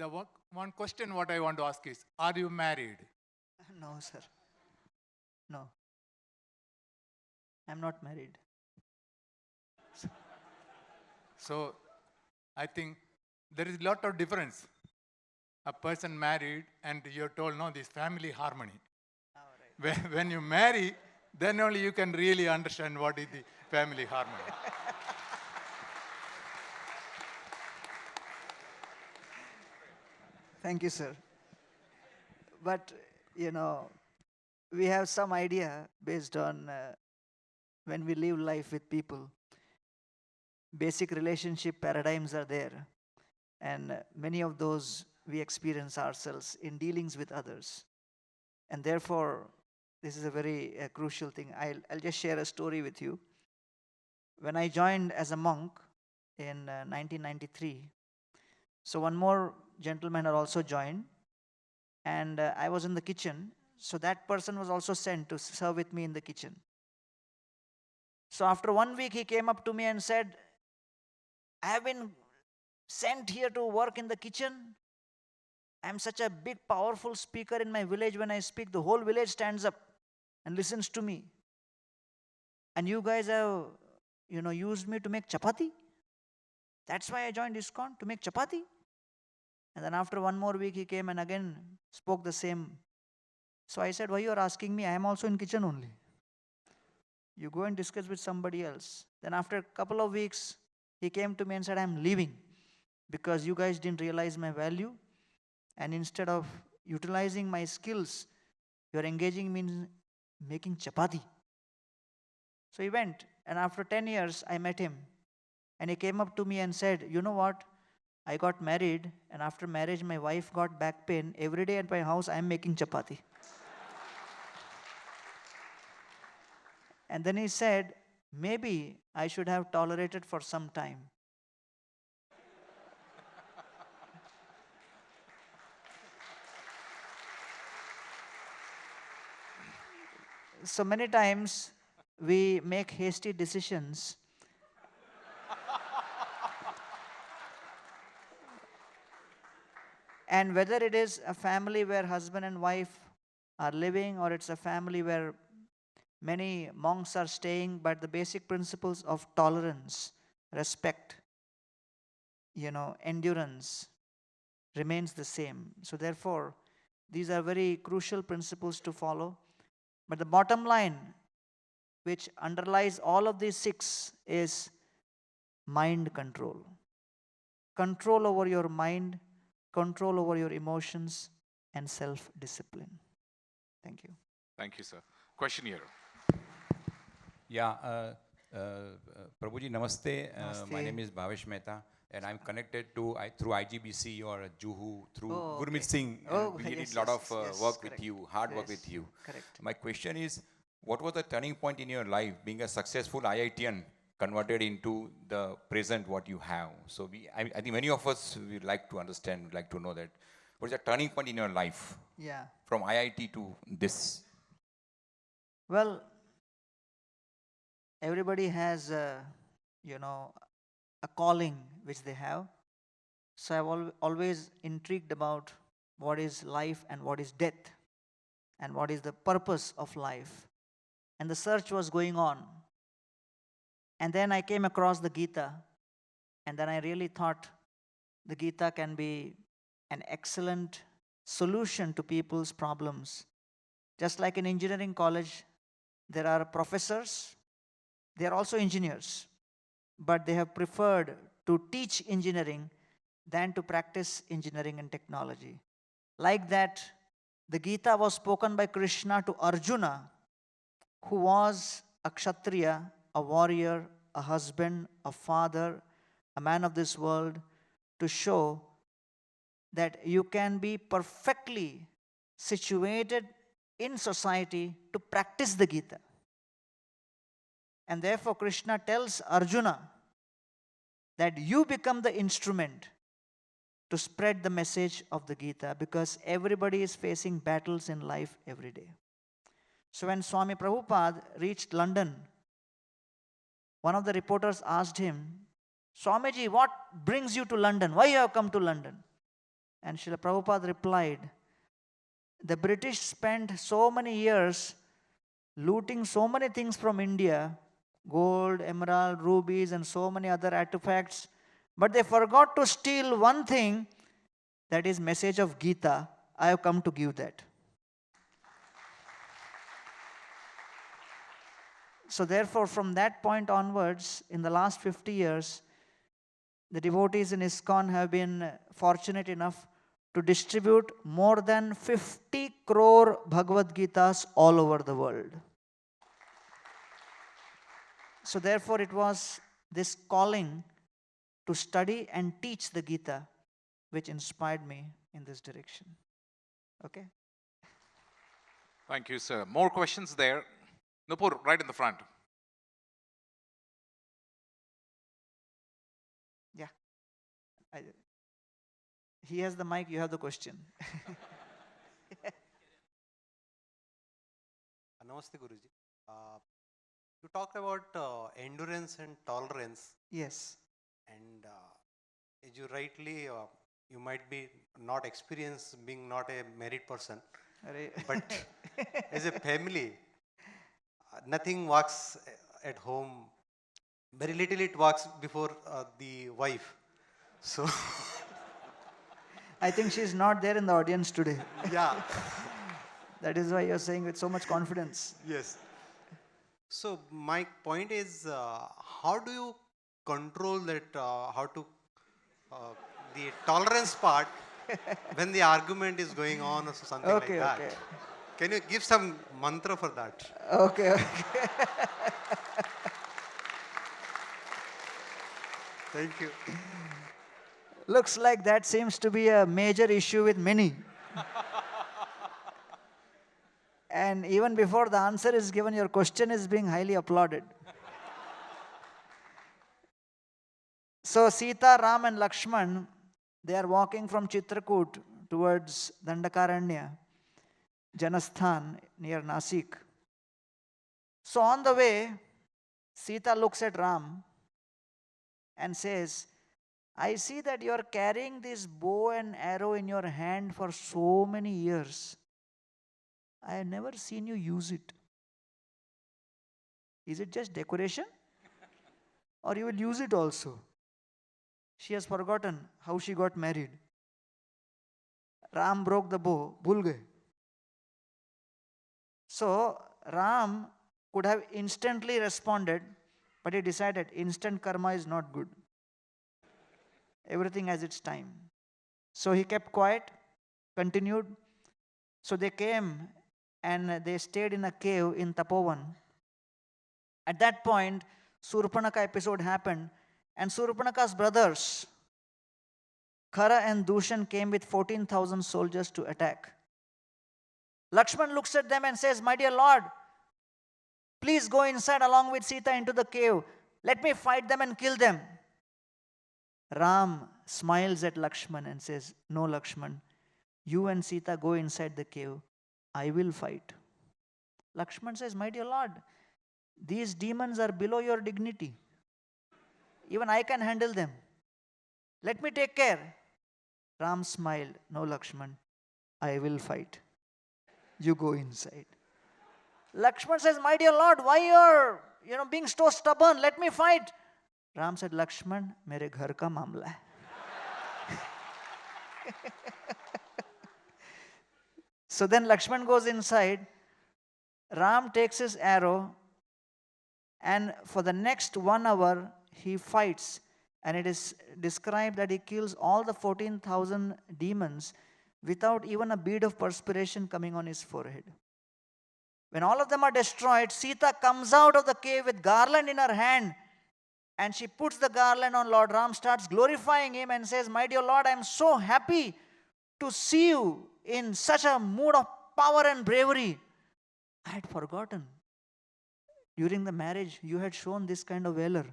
The one question what I want to ask is, are you married? No, sir. No. I'm not married. So I think there is a lot of difference. A person married and you're told, no, this family harmony. When you marry, then only you can really understand what is the family harmony. Thank you, sir. But, we have some idea based on when we live life with people. Basic relationship paradigms are there. And many of those we experience ourselves in dealings with others. And therefore, this is a very crucial thing. I'll just share a story with you. When I joined as a monk in 1993, so one more gentleman had also joined, and I was in the kitchen, so that person was also sent to serve with me in the kitchen. So after 1 week, he came up to me and said, I have been sent here to work in the kitchen. I'm such a big, powerful speaker in my village. When I speak, the whole village stands up and listens to me. And you guys have, used me to make chapati. That's why I joined ISKCON, to make chapati. And then after 1 more week, he came and again spoke the same. So I said, why you are asking me? I am also in kitchen only. You go and discuss with somebody else. Then after a couple of weeks, he came to me and said, I'm leaving because you guys didn't realize my value. And instead of utilizing my skills, you're engaging me in making chapati. So he went, and after 10 years, I met him. And he came up to me and said, you know what? I got married, and after marriage, my wife got back pain. Every day at my house, I am making chapati. And then he said, maybe I should have tolerated for some time. So many times we make hasty decisions. And whether it is a family where husband and wife are living, or it's a family where many monks are staying, but the basic principles of tolerance, respect, endurance remains the same. So therefore, these are very crucial principles to follow. But the bottom line, which underlies all of these 6, is mind control. Control over your mind, control over your emotions, and self-discipline. Thank you. Thank you, sir. Question here. Yeah, Prabhuji, namaste. Namaste. My name is Bhavesh Mehta, and I'm connected through IGBC or Juhu through Gurmeet okay. Singh. Oh, We yes, did a lot of yes, work correct. with you, hard work Yes, with you. correct. My question is, what was the turning point in your life, being a successful IITian, converted into the present what you have? So I think many of us would like to understand, would like to know that. What is the turning point in your life? Yeah. From IIT to this? Well, everybody has, a calling which they have. So I've always intrigued about what is life and what is death, and what is the purpose of life. And the search was going on. And then I came across the Gita, and then I really thought the Gita can be an excellent solution to people's problems. Just like in engineering college, there are professors, they are also engineers, but they have preferred to teach engineering than to practice engineering and technology. Like that, the Gita was spoken by Krishna to Arjuna, who was a Kshatriya, a warrior, a husband, a father, a man of this world, to show that you can be perfectly situated in society to practice the Gita. And therefore, Krishna tells Arjuna that you become the instrument to spread the message of the Gita, because everybody is facing battles in life every day. So when Swami Prabhupada reached London, one of the reporters asked him, Swamiji, what brings you to London? Why you have come to London? And Srila Prabhupada replied, the British spent so many years looting so many things from India, gold, emerald, rubies, and so many other artifacts, but they forgot to steal one thing, that is message of Gita. I have come to give that. So therefore, from that point onwards, in the last 50 years, the devotees in ISKCON have been fortunate enough to distribute more than 50 crore Bhagavad Gitas all over the world. So therefore, it was this calling to study and teach the Gita which inspired me in this direction. Okay? Thank you, sir. More questions there. Nupur, right in the front. Yeah. He has the mic, you have the question. Namaste, Guruji. You talked about endurance and tolerance, Yes. and as you rightly, you might be not experienced being not a married person, but as a family, nothing works at home. Very little it works before the wife. So, I think she's not there in the audience today. yeah, That is why you're saying with so much confidence. yes. So my point is, how do you control that? How to the tolerance part when the argument is going on or something Okay, like that? okay. Can you give some mantra for that? Okay, okay. Thank you. Looks like that seems to be a major issue with many. And even before the answer is given, your question is being highly applauded. So Sita, Ram and Lakshman, they are walking from Chitrakoot towards Dandakaranya, Janasthan near Nasik. So on the way, Sita looks at Ram and says, I see that you are carrying this bow and arrow in your hand for so many years. I have never seen you use it. Is it just decoration? Or you will use it also? She has forgotten how she got married. Ram broke the bow, bhul gaye. So Ram could have instantly responded, but he decided instant karma is not good. Everything has its time. So he kept quiet, continued. So they came and they stayed in a cave in Tapovan. At that point, Surpanaka episode happened, and Surpanaka's brothers, Khara and Dushan, came with 14,000 soldiers to attack. Lakshman looks at them and says, my dear Lord, please go inside along with Sita into the cave. Let me fight them and kill them. Ram smiles at Lakshman and says, no, Lakshman, you and Sita go inside the cave. I will fight. Lakshman says, my dear Lord, these demons are below your dignity. Even I can handle them. Let me take care. Ram smiled, no, Lakshman, I will fight. You go inside. Lakshman says, my dear Lord, why you're being so stubborn? Let me fight. Ram said, Lakshman, mere ghar ka mamla hai. So then Lakshman goes inside. Ram takes his arrow, and for the next 1 hour he fights, and it is described that he kills all the 14,000 demons without even a bead of perspiration coming on his forehead. When all of them are destroyed, Sita comes out of the cave with garland in her hand, and she puts the garland on Lord Ram, starts glorifying him and says, my dear Lord, I am so happy to see you in such a mood of power and bravery. I had forgotten. During the marriage, you had shown this kind of valor.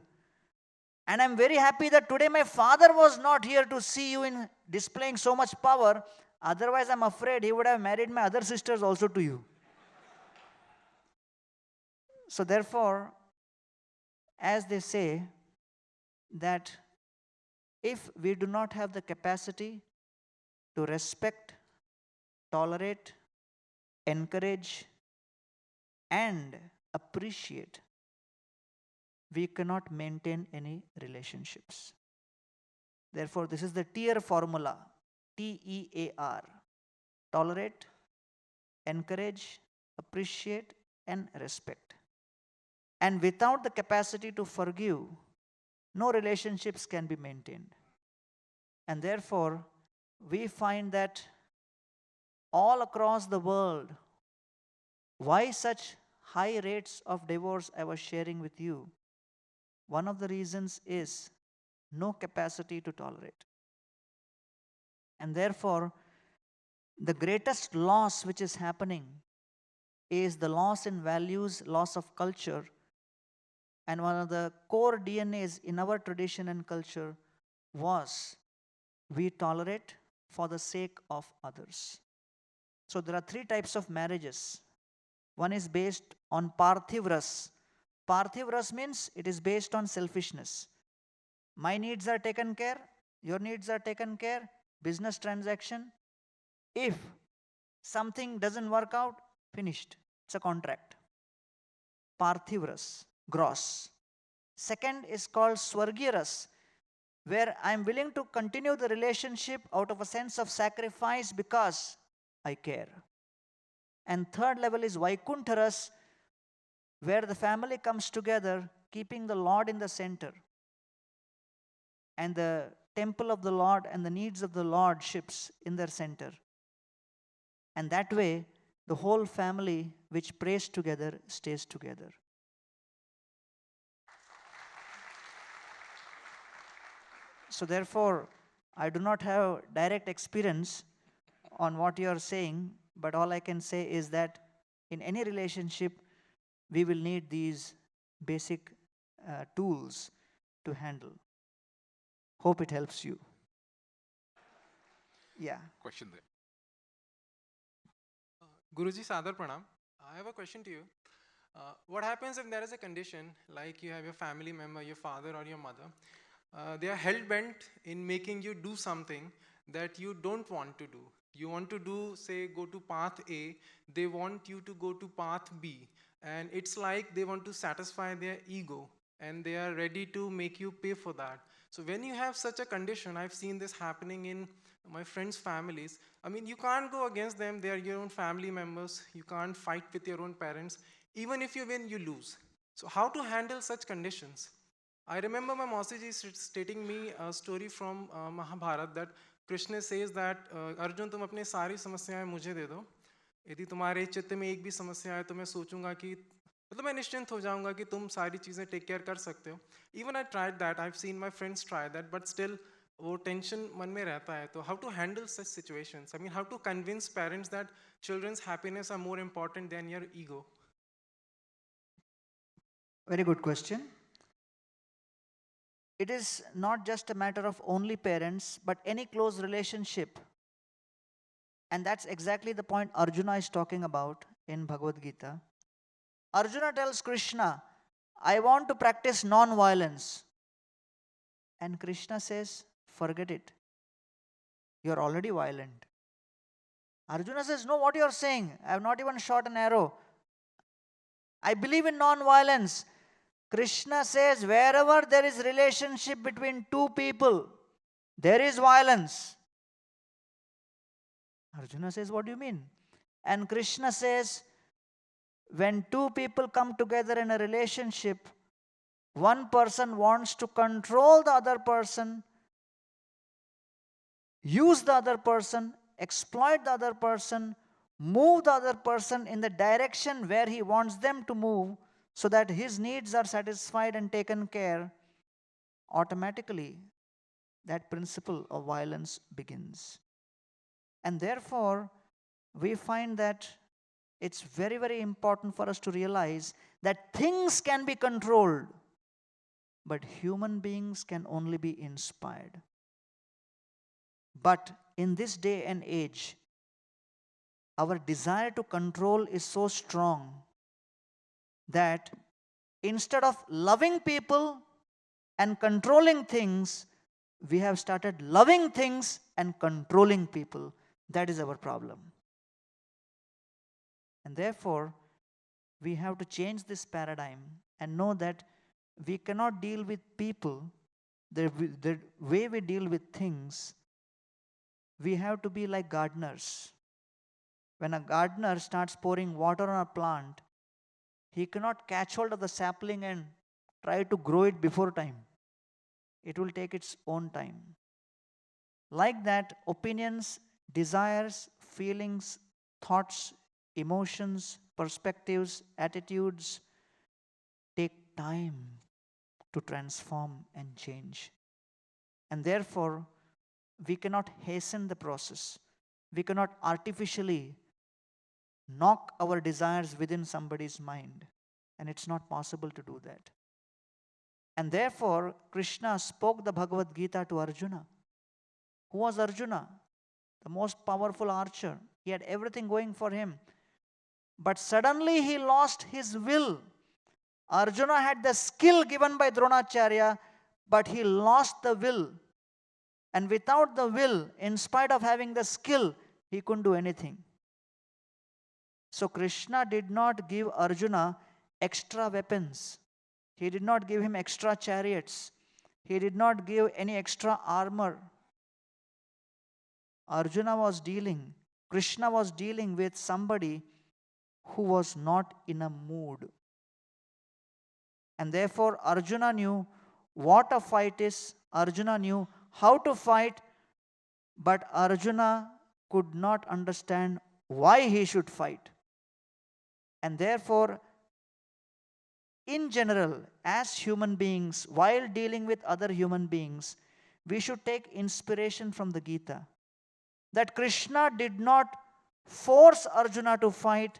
And I'm very happy that today my father was not here to see you in displaying so much power. Otherwise, I'm afraid he would have married my other sisters also to you. So therefore, as they say, that if we do not have the capacity to respect, tolerate, encourage, and appreciate, we cannot maintain any relationships. Therefore, this is the TEAR formula, TEAR. Tolerate, encourage, appreciate, and respect. And without the capacity to forgive, no relationships can be maintained. And therefore, we find that all across the world, why such high rates of divorce I was sharing with you, one of the reasons is no capacity to tolerate. And therefore, the greatest loss which is happening is the loss in values, loss of culture. And one of the core DNAs in our tradition and culture was we tolerate for the sake of others. So there are 3 types of marriages. One is based on parthiv ras. Parthiv ras means it is based on selfishness. My needs are taken care, your needs are taken care, business transaction. If something doesn't work out, finished. It's a contract. Parthiv ras, gross. Second is called swargiya ras, where I am willing to continue the relationship out of a sense of sacrifice because I care. And third level is Vaikuntha ras, where the family comes together, keeping the Lord in the center. And the temple of the Lord and the needs of the Lordships in their center. And that way, the whole family which prays together stays together. So therefore, I do not have direct experience on what you are saying, but all I can say is that in any relationship, we will need these basic tools to handle. Hope it helps you. Yeah. Question there. Guruji, Sadar Pranam. I have a question to you. What happens if there is a condition, like you have your family member, your father or your mother, they are hell-bent in making you do something that you don't want to do. You want to do, say, go to path A, they want you to go to path B. And it's like they want to satisfy their ego and they are ready to make you pay for that. So when you have such a condition, I've seen this happening in my friends' families. I mean, you can't go against them. They are your own family members. You can't fight with your own parents. Even if you win, you lose. So how to handle such conditions? I remember my Mausiji stating me a story from Mahabharata that Krishna says that, Arjun, तुम अपनी सारी समस्याएं मुझे दे दो. यदि तुम्हारे चित्त में एक भी समस्या है तो मैं सोचूंगा कि मतलब मैं निश्चिंत हो जाऊंगा कि तुम सारी चीजें टेक केयर कर सकते हो. Even I tried that. I've seen my friends try that, but still वो टेंशन मन में रहता है. तो how to handle such situations? I mean, how to convince parents that children's happiness are more important than your ego? Very good question. It is not just a matter of only parents, but any close relationship. And that's exactly the point Arjuna is talking about in Bhagavad Gita. Arjuna tells Krishna, I want to practice non-violence. And Krishna says, forget it. You're already violent. Arjuna says, no, what you're saying? I have not even shot an arrow. I believe in non-violence. Krishna says, wherever there is relationship between two people, there is violence. Arjuna says, what do you mean? And Krishna says, when two people come together in a relationship, one person wants to control the other person, use the other person, exploit the other person, move the other person in the direction where he wants them to move so that his needs are satisfied and taken care, automatically that principle of violence begins. And therefore, we find that it's very, very important for us to realize that things can be controlled, but human beings can only be inspired. But in this day and age, our desire to control is so strong that instead of loving people and controlling things, we have started loving things and controlling people. That is our problem. And therefore, we have to change this paradigm and know that we cannot deal with people the way we deal with things. We have to be like gardeners. When a gardener starts pouring water on a plant, he cannot catch hold of the sapling and try to grow it before time. It will take its own time. Like that, opinions, desires, feelings, thoughts, emotions, perspectives, attitudes take time to transform and change. And therefore, we cannot hasten the process. We cannot artificially knock our desires within somebody's mind. And it's not possible to do that. And therefore, Krishna spoke the Bhagavad Gita to Arjuna. Who was Arjuna? The most powerful archer. He had everything going for him. But suddenly he lost his will. Arjuna had the skill given by Dronacharya, but he lost the will. And without the will, in spite of having the skill, he couldn't do anything. So Krishna did not give Arjuna extra weapons. He did not give him extra chariots. He did not give any extra armor. Krishna was dealing with somebody who was not in a mood. And therefore Arjuna knew what a fight is. Arjuna knew how to fight, but Arjuna could not understand why he should fight. And therefore, in general, as human beings, while dealing with other human beings, we should take inspiration from the Gita. That Krishna did not force Arjuna to fight.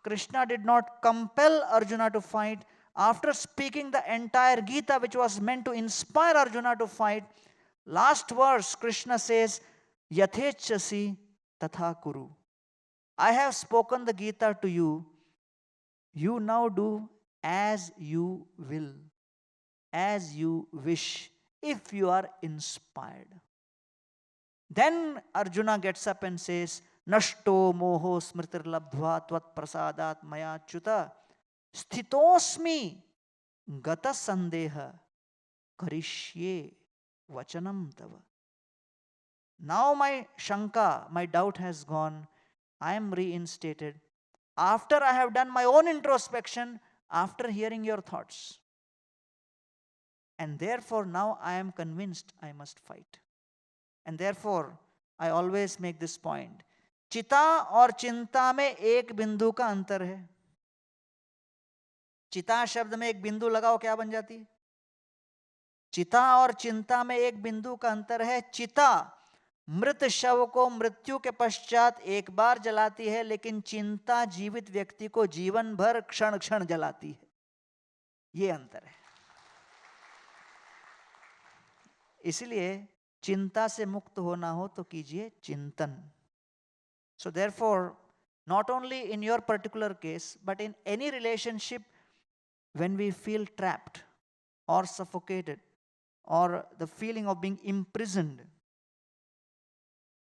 Krishna did not compel Arjuna to fight. After speaking the entire Gita, which was meant to inspire Arjuna to fight, last verse, Krishna says, Yathechasi tatha kuru. I have spoken the Gita to you. You now do as you will, as you wish, if you are inspired. Then Arjuna gets up and says, Nashto moho smritir labdhva tvat prasadat maya chuta sthitosmi gata sandeha karishye vachanam tava. Now my shanka, my doubt has gone. I am reinstated. After I have done my own introspection, after hearing your thoughts. And therefore now I am convinced I must fight. And therefore I always make this point. चिता और चिंता में एक बिंदु का अंतर है. चिता शब्द में एक बिंदु लगाओ क्या बन जाती है? चिता और चिंता में एक बिंदु का अंतर है. चिता मृत शव को मृत्यु के पश्चात एक बार जलाती है, लेकिन चिंता जीवित व्यक्ति को जीवन भर क्षण क्षण जलाती है. ये अंतर है. इसलिए चिंता से मुक्त होना हो तो कीजिए चिंतन. So therefore, not only in your particular case, but in any relationship, when we feel trapped or suffocated or the feeling of being imprisoned,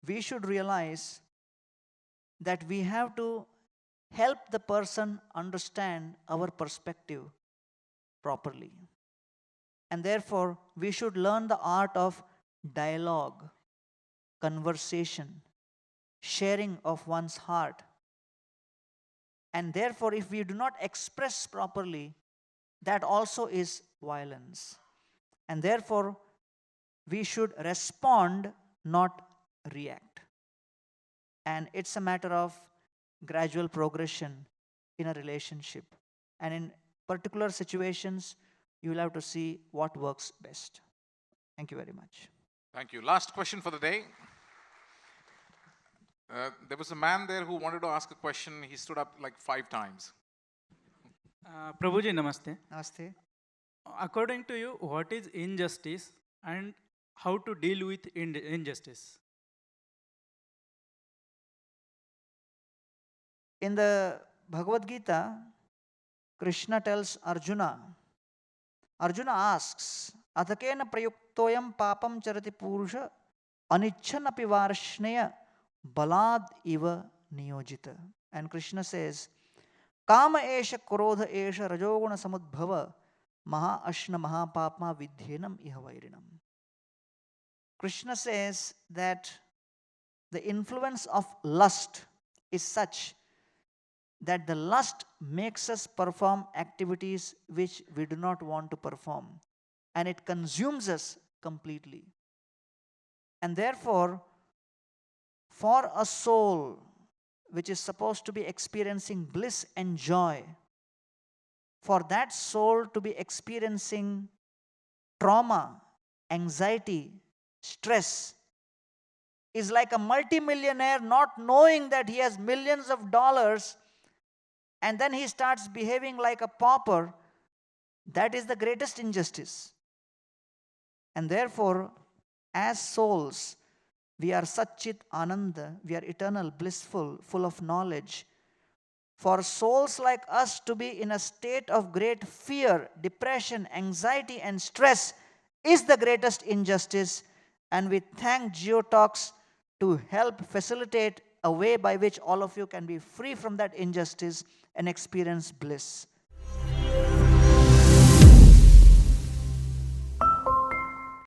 we should realize that we have to help the person understand our perspective properly. And therefore, we should learn the art of dialogue, conversation, sharing of one's heart. And therefore, if we do not express properly, that also is violence. And therefore, we should respond, not react. And it's a matter of gradual progression in a relationship. And in particular situations, you will have to see what works best. Thank you very much. Thank you. Last question for the day. There was a man there who wanted to ask a question. He stood up like 5 times. Prabhuji, namaste. Namaste. According to you, what is injustice and how to deal with injustice? In the Bhagavad Gita, Krishna tells Arjuna asks, Athakena prayukto toyam papam charati purusha anichan api varshneya balad iva niyojita. And Krishna says, Kama esha krodha esha rajoguna samudbhava maha ashna maha papma vidhenam iha vairinam. Krishna says that the influence of lust is such that the lust makes us perform activities which we do not want to perform, and it consumes us completely. And therefore, for a soul which is supposed to be experiencing bliss and joy, for that soul to be experiencing trauma, anxiety, stress, is like a multimillionaire not knowing that he has millions of dollars, and then he starts behaving like a pauper. That is the greatest injustice. And therefore, as souls, we are Satchit Ananda, we are eternal, blissful, full of knowledge. For souls like us to be in a state of great fear, depression, anxiety, and stress is the greatest injustice. And we thank JioTalks to help facilitate a way by which all of you can be free from that injustice and experience bliss.